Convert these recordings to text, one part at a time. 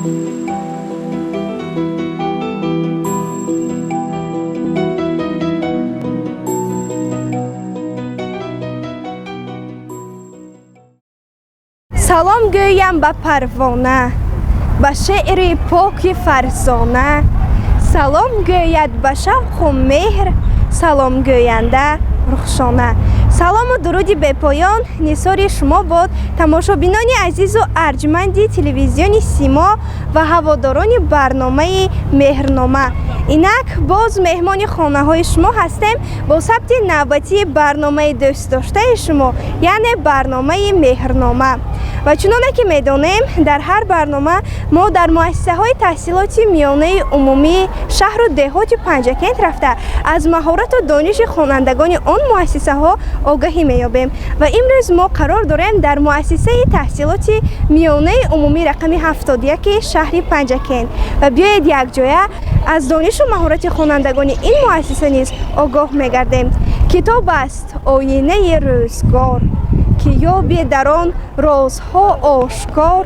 салом гӯям ба парвона, ба шеъри поки фарзона. салом гӯяд ба шавқу меҳр, салом гӯянда рухшона. салому дуруди бепоён нисори шумо бод, тамошобинони азизу арҷманди телевизиони Симо ва ҳаводорони барномаи Меҳрнома. инак боз меҳмони хонаҳои шумо ҳастем бо сабти навбатии барномаи дӯстдоштаи шумо, яъне барномаи Меҳрнома. ва чуноне ки медонем, дар ҳар барнома мо дар муассисаҳои таҳсилоти миёнаи умумии шаҳру деҳоти Панҷакент рафта аз маҳорату дониши хонандагони он муассисаҳо огаҳӣ меёбем. ва имрӯз мо қарор дорем дар муассисаи таҳсилоти миёнаи умумии рақами 71 шаҳри Панҷакент. ва биёед якҷоя аз донишу маҳорати хонандагони ин муассиса низ огоҳ мегардем. китоб аст оинаи рӯзгор, ки ёбе дар он розҳо ошкор.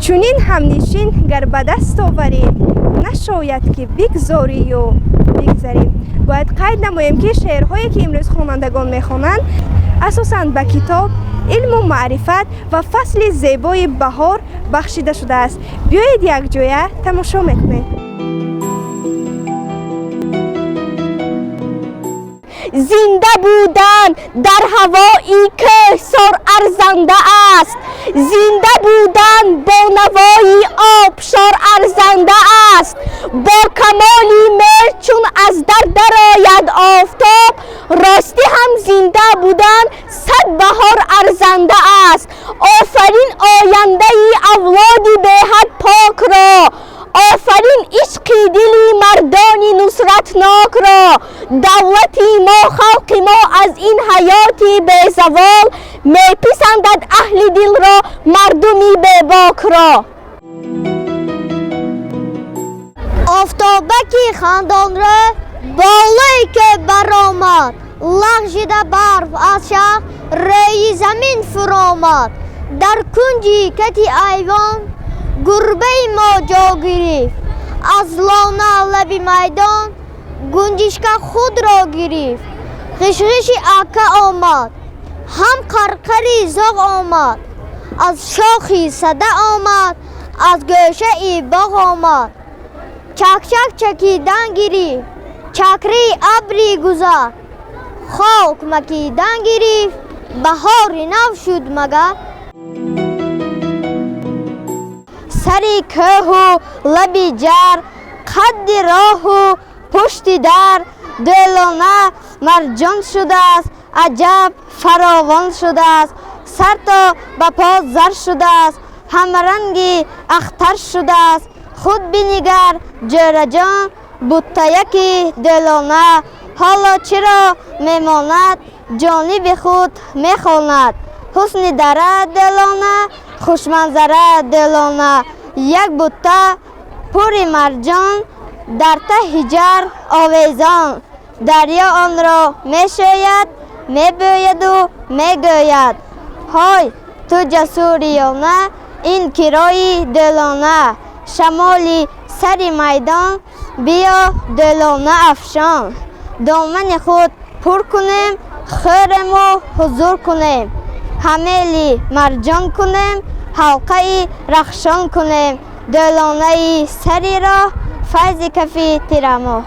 чунин ҳамнишин гар ба даст оварӣ, нашояд ки бигзорию бигзарӣ. бояд қайд намоем ки шеърҳое ки имрӯз хонандагон мехонанд асосан ба китоб, илму маърифат ва фасли зебои баҳор бахшида шудааст. биёед якҷоя тамошо мекунем. زنده بودن در هوایی که سر ارزنده است، زنده بودن با نوای آبشار ارزنده است. با کمالی مهر چون از در درآید آفتاب، راستی هم زنده بودن صد بهار ارزنده است. آفرین آینده ای اولادی به حد پاک را، آفرین عشقی دلی مردانی نصرتناک را. دولتی ما خلق ما از این حیاتی به زوال، میپسندد اهل دل را مردمی به باک را. آفتابکی خندان را بالایی که برآمد، لغزیده برف از شهر روی زمین فرآمد. در کنجی کتی ایوان گربه ما جا گرفت، از لانه لب میدان گنجشک خود را گرفت. غشغش اکه آمد، هم قرقری زاغ آمد، از شاخی صده آمد، از گوشه ای باغ آمد. چک چک چکیدن گرفت، چکری ابری گذر، خاک مکیدن گرفت، بهار نو شد مگر. سری کوه و لبی جر، قد راه و پشت در، دلانه مرجان شده است، عجب فراوان شده است. سر تا به پا زر شده است، همرنگی اختر شده است. خود بنگر جور جان بوده یکی دلانه، حالا چرا میماند جانب خود میخواند. حسن دره دلانه، خوشمنظره دلانه، یک بوته پوری مرجان در ته جر آویزان. دریا آن را میشوید، میبوید و میگوید های تو جسوریانه این کرای دلانه. شمالی سری میدان بیا دلانه افشان. دامن خود پر کنیم، خوریم و حضور کنیم. حملی مرجان کنیم، حلقه رخشان کنیم. دلانه سری را فیض کفی تیرمو.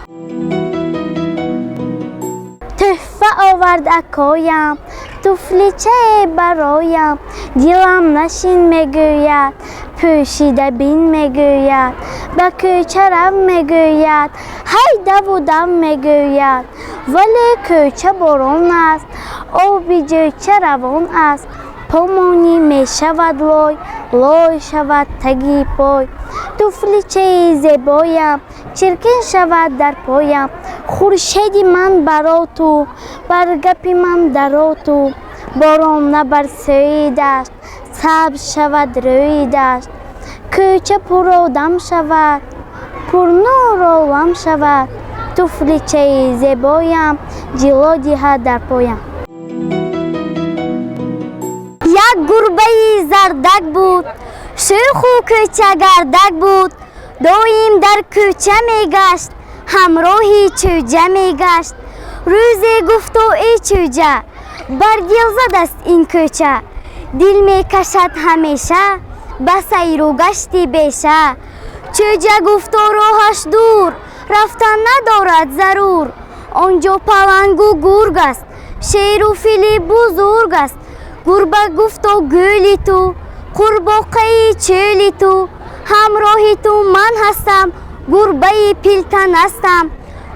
تحفه آورد اکایم، توفلیچه برایم. دلم نشین میگوید، پوشیده بین میگوید. به کوچه رو میگوید، هیده بودم میگوید. ولی کوچه باران است، آبی جوچه روان است. پامانی میشود لای، لای شود تگی پای. توفلیچه زیبایم، چرکین شود در پایم. خورشیدی من برا تو، برگپی من درا تو. باران نبر سوی دشت، سبز شود روی دشت. کوچه پر آدم شود، پر نور عالم شود. توفلیچه زیبایم، جلو دهد در پایم. یک گربه زردک بود، شوخ و کوچه گردک بود دویم در کوچه میگشت همراهی چوجه میگشت روزی گفت و ای چوجه بر دل زد است این کوچه دل میکشد همیشه به سیر و گشتی بیشه چوجه گفت و راهش دور رفتن ندارد ضرور آنجا پلنگ و گرگ است شیر و فیل بزرگ است گربه گفت و گلی تو قورباغه چولی تو همراهی تو من هستم گربه پیلتن هستم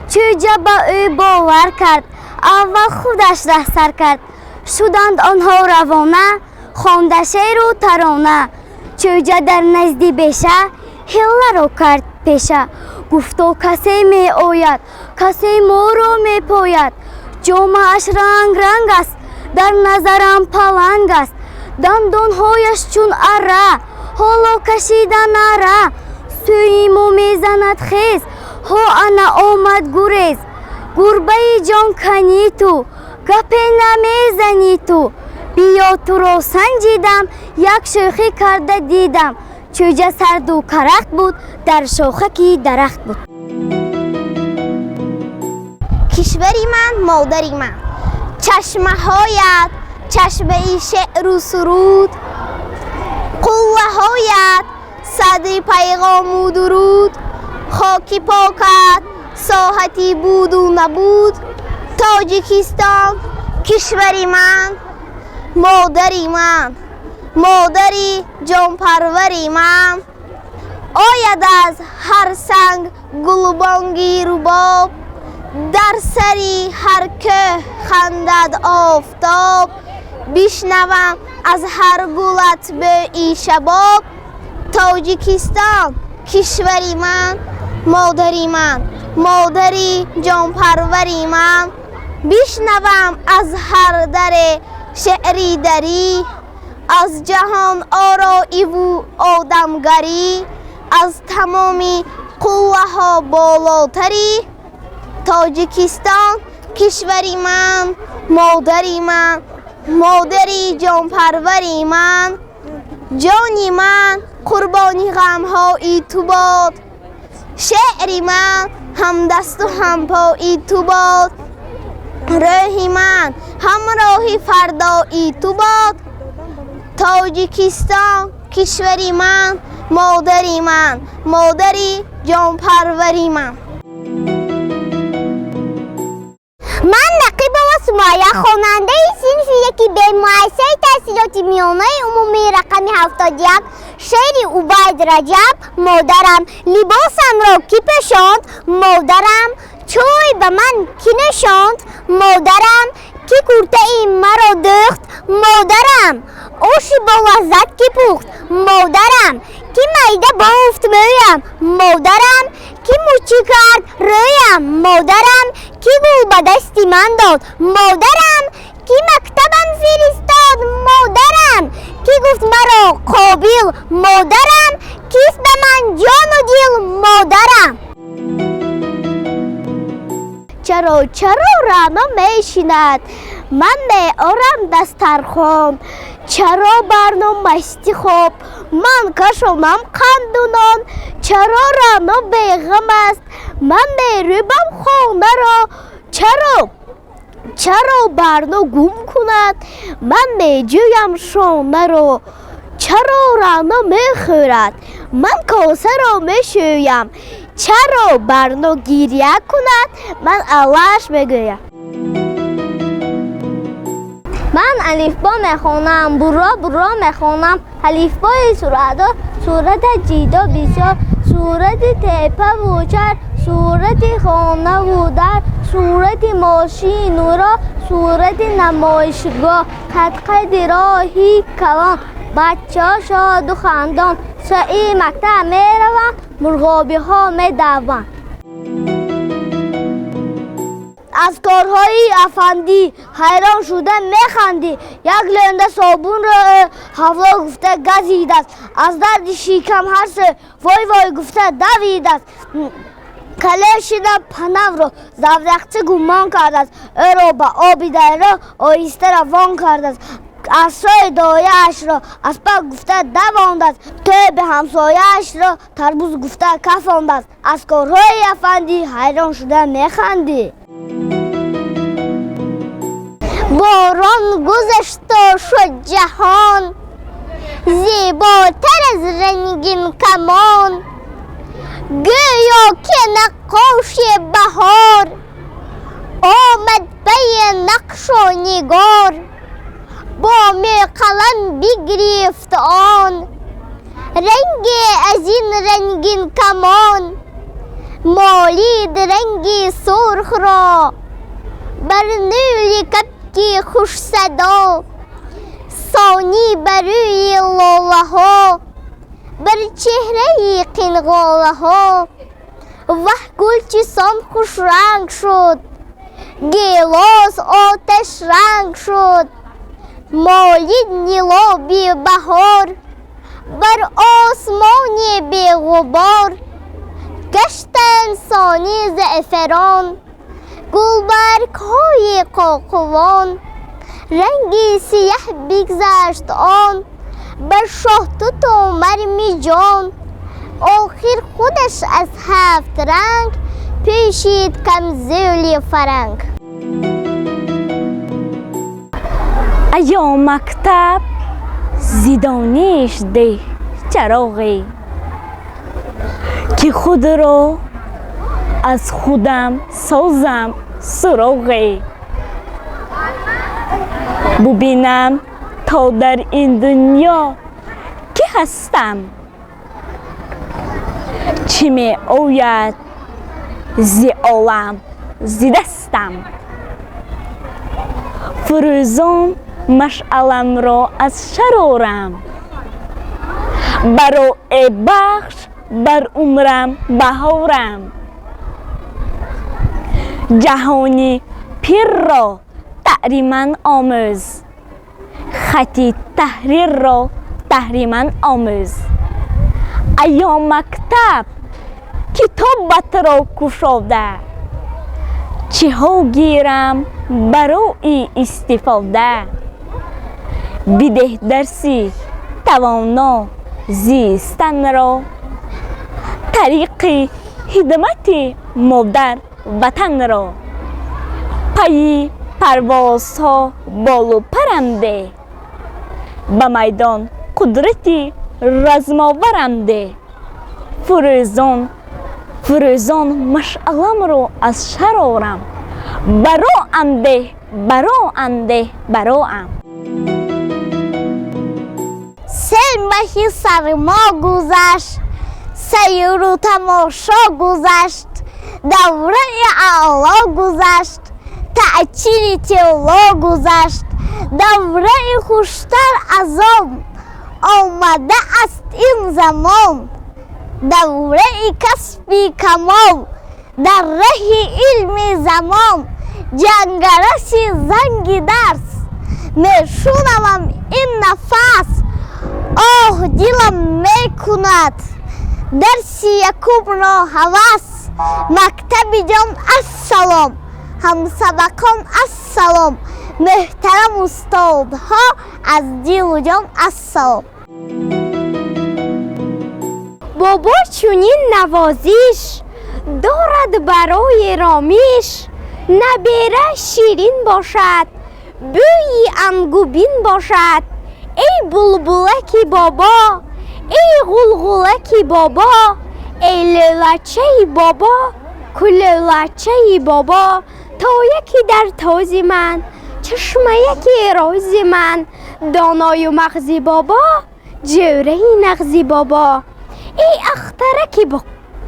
چوجه به او باور کرد اول خودش ره سر کرد شدند آنها روانه خوانده شعر و ترانه چوجه در نزدی بیشه حله را کرد پیشه گفتا کسی می آید کسی ما را می پاید جامه‌اش رنگ رنگ است در نظرم پلنگ است دندانهایش چون اره حالا کشیدن نره سویمو میزند خیز ها انا آمد گریز گربه جان کنی تو گپی نمیزنی تو بیا تو را سنجیدم یک شوخی کرده دیدم چوجه سرد و کرخت بود در شاخکی درخت بود کشوری من مادری من چشمه هایت چشمه شعر و سرود قوه هایت صدی پیغام و درود خاکی پاکت ساحتی بود و نبود تاجیکستان کشوری من مادری من مادری جان پروری من آید از هر سنگ گلبانگی رباب در سری هر که خندد آفتاب بشنوم از هر گلت به ای شباب تاجیکستان کشوری من مادری من مادری جان پروری من بشنوم از هر در شعری دری از جهان آرایی و آدمگری از تمامی قوه ها بالاتری تاجیکستان کشوری من مادری من مادری جان پروری من جانی من قربانی غم های تو باد شعری من هم دست و هم پایی تو باد راهی من همراهی فردایی تو باد تاجیکستان کشوری من مادری جان پروری من من نقیب و سمایه خواننده صنف یکی به مؤسسه تحصیلات میانه عمومی رقم 71 شعر عبید رجب مادرم لباسم را کی پوشاند مادرم چای به من کی نشاند مادرم کی کرته ای مرا دوخت مادرم آشی با لذت کی پخت مادرم کی میده بافت مویم مادرم کی موچی کرد رویم مادرم کی گل به دستی من داد مادرم کی مکتبم فرستاد مادرم کی گفت مرا قابل مادرم کیست به من جان و دل مادرم چرا رعنا میشیند من میارم دسترخوان چرا برنامه مستی خواب من کشانم قندونان چرا رعنا بیغم است من میروبم خانه را چرا برنا گم کند من میجویم شانه را چرا رعنا میخورد من کاسه را میشویم چرا برنا گریه کند من اللهش میگویم من الفبا میخوانم برا میخوانم الفبای صورت جیدا بسیار صورت تپه و چر صورت خانه و در صورت ماشین و را صورت نمایشگاه قد راهی کلان بچه ها شاد و خندان سعی مکتب میروند مرغابی ها میدوند از کارهای افندی حیران شده میخندی یک لنده صابون را هوا گفته گزید است از درد شکم هر سه وای گفته دوید است کلشیده پنو را زودقچه گمان کرده است او را به آبی دره آهسته روان کرده است عصای دایش را از پا گفته دواند است. توی به همسایش را تربوز گفته کفاند است. از کارهای افندی حیران شده میخندی. باران گذشت و شد جهان زیباتر از رنگین کمان. گویا که نقاش بهار آمد پی نقش و نگار. با می قلم بگرفت آن رنگ از این رنگین کمان. مالید رنگ سرخ را بر نور کبک خوش صدا. ثانی بر روی لاله ها بر چهره قنقاله ها. وح گل چسان خوش رنگ شد گیلاس آتش رنگ شد. مالید نیلا بی بهار بر آسمان بی غبار. گشتن ثانی زعفران گلبرگ های قاقوان. رنگی سیاه بگذشت آن بر شاه توت و مرمی جان. آخر خودش از 7 رنگ پیشید کمزولی فرنگ. ایا مکتب زیدانیش ده چراغی که خود را از خودم سازم سراغی. ببینم تا در این دنیا که هستم چی می آید زی عالم زی دستم. فروزان مشعلم را از شرارم برای بخش بر عمرم بهارم. جهانی پیر را تحریماً آموز خطی تحریر را تحریماً آموز. ایا مکتب کتابت را کشاده چه ها گیرم برای استفاده. بده درسی توانا زیستن را طریق خدمت مادر وطن را. پی پروازها بالو پرنده به میدان قدرتی رزماورنده. فروزان مشعلم رو از شرارم براانده. سه ماهی سرما گذشت سیر و تماشا گذشت. دوره اعلا گذشت تعطیل طلا گذشت. دوره خوشتر از آن آمده است این زمان. دوره کسبی کمال در ره علم زمان. جنگرسی زنگ درس میشونم این نفس. آه دلم میکند درسی یکم را هوس. مکتب جان السلام هم سبقان السلام. محترم استادها از دل و جان السلام. بابا چونین نوازش دارد برای رامیش. نبیره شیرین باشد بویی انگوبین باشد. ای بلبلکی بابا ای غلغلکی بابا. ای لالچه بابا کلالچه بابا. تا یکی در تازی من چشم یکی رازی من. دانای و مغزی بابا جوره نغزی بابا. ای اخترکی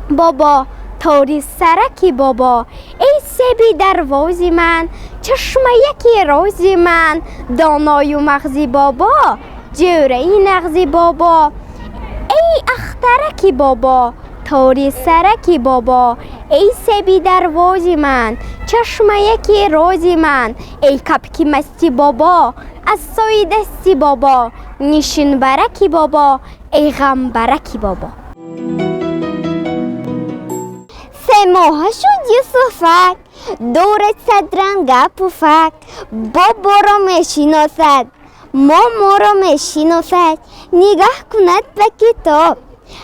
بابا تاری سرکی بابا. ای سبی دروازی من چشم یکی رازی من. دانای و مغزی بابا جوره نغزی بابا. ای اخترکی بابا تاری سرکی بابا. ای سبی دروازی من چشم یکی رازی من. ای کپکی مستی بابا از سای دستی بابا. نشین برکی بابا ای غم برکی بابا. 3 ماه شد یوسفک دور 100 رنگ پوفک. بابا را میشناسد ما را میشناسد نگاه کند به کتاب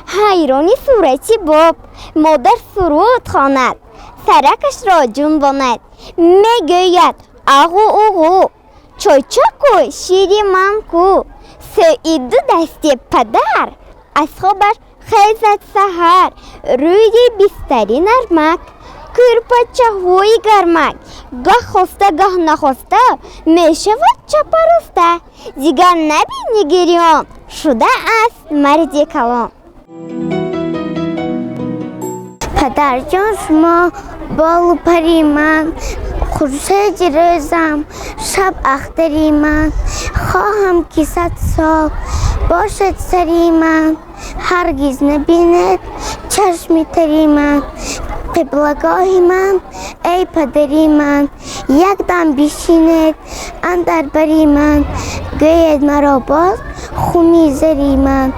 حیرانی صورتی باب مادر سرود خواند سرکش را جنباند میگوید آغو اوغو چوچکو شیری من کو سعید دست پدر از خوابش خیزد سحر روی بستری نرمک کرپچه هوی گرمک گاه خواسته گاه نخواسته می شود چپرسته دیگر نبینی گریان شده است مرد کلام پدر جان شما بال پری من خورشید روزم شب اختری من خواهم که 100 سال باشد سری من هرگز نبیند چشمی تری من قبلگاهی من ای پدری من یک دم بشینید اندر بری من گوید مرا باز خونی زری من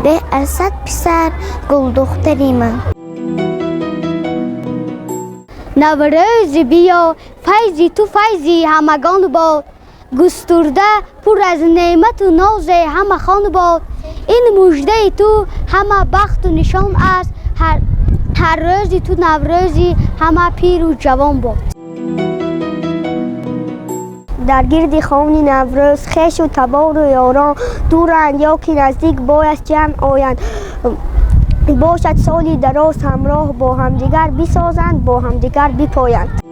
به اسد پسر گل دختری من نوروز بیا فیضی تو فیضی همگان باد گسترده پر از نعمت و ناز همه خان باد این مژده تو همه بخت و نشان است هر روزی تو نوروزی همه پیر و جوان باد در گرد خانه نوروز خویش و تبار و یاران دورند یا که نزدیک باید جمع آیند باشد سالی دراز همراه با همدیگر بسازند با همدیگر بپایند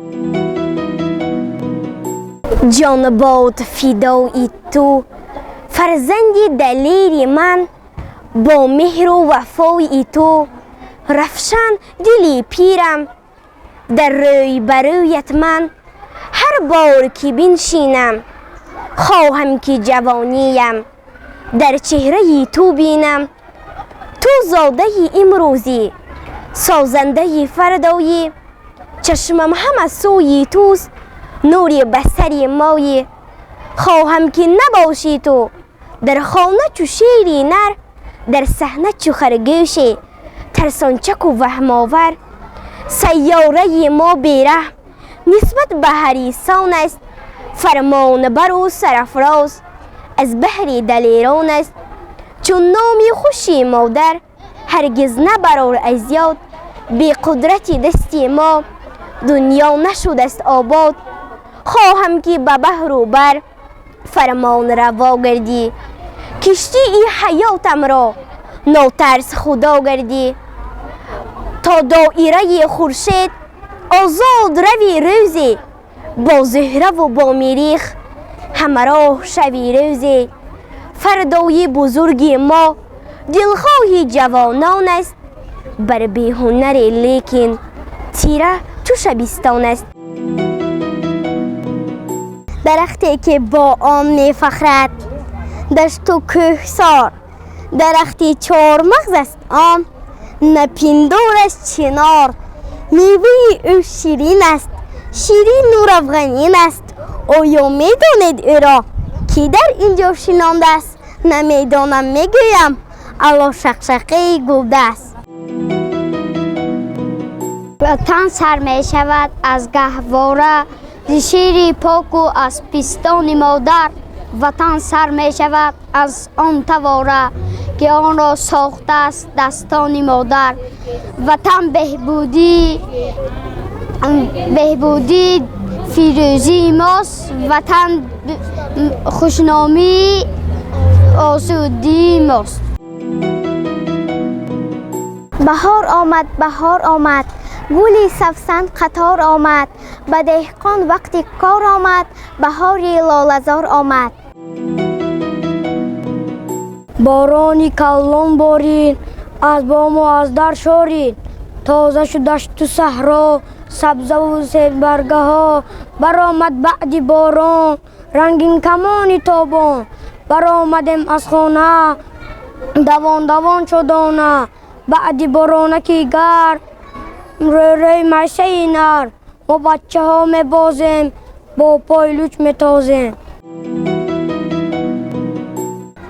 جان باد فدای تو فرزندی دلیری من با مهر و وفای تو رفشان دلی پیرم در روی برویت من هر بار که بنشینم خواهم که جوانیم در چهره تو بینم تو زاده امروزی سازنده فردایی چشمم هم سوی توست نوری بسری مایی خواهم که نباشی تو در خانه چو شیری نر در صحنه چو خرگوشی ترسانچک و وهماور سیاره ما بیره نسبت به حریصان است فرمان بر و سرافراز از بحر دلیران است چون نامی خوشی مادر هرگز نبرار از یاد بی قدرتی دستی ما دنیا نشد است آباد خواهم که به بحر و بر فرمان روا گردی کشتی ای حیاتم را ناترس خدا گردی تا دایره خورشید آزاد روی روزی با زهره و با مریخ همراه شوی روزی فردای بزرگی ما دلخواهی جوانان است بر بیهنری لیکن تیره چو شبستان است درختی که با آن می فخرد دشت و کوهسار درختی 4 مغز است آن نپندارش چنار میوه او شیرین است شیرین نور افغانین است آیا میدانید او را کی در اینجا شنانده است نمیدانم میگویم الله شقشقه گلدست وطن سر می شود از گهواره ز شیر پاک و از پستان مادر وطن سر می شود از آن تواره که آن را ساخته است دستان مادر وطن بهبودی فیروزی ماست وطن خوشنامی آسودی ماست بهار آمد گلی سبزند قطار آمد به دهقان وقتی کار آمد بهاری لاله‌زار آمد بارانی کلان بارید از بام و از در شارید تازه شد دشت و صحرا سبزه و سبز برگه ها برآمد بعد باران رنگین کمان تابان برآمدیم از خانه دوان دوان شدانه بعد بارانکی گرد روی میشه نر ما بچه ها می بازیم با پایلوچ می تازیم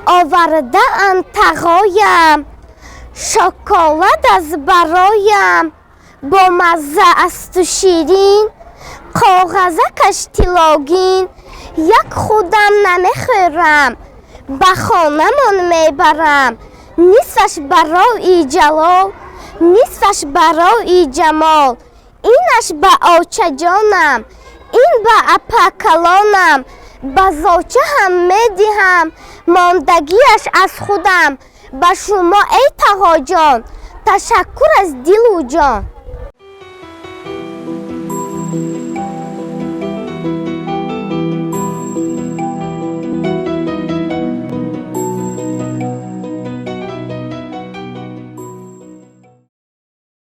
آورده ام تقایم شکلات از برایم با مزه است و شیرین کاغذکش طلاگین یک خودم نمیخورم به خانمون میبرم نصفش برای جلال نصفش برای جمال اینش به آچه جانم این به اپکلانم به زاچه هم میدهم ماندگیش از خودم به شما ای تها جان تشکر از دل و جان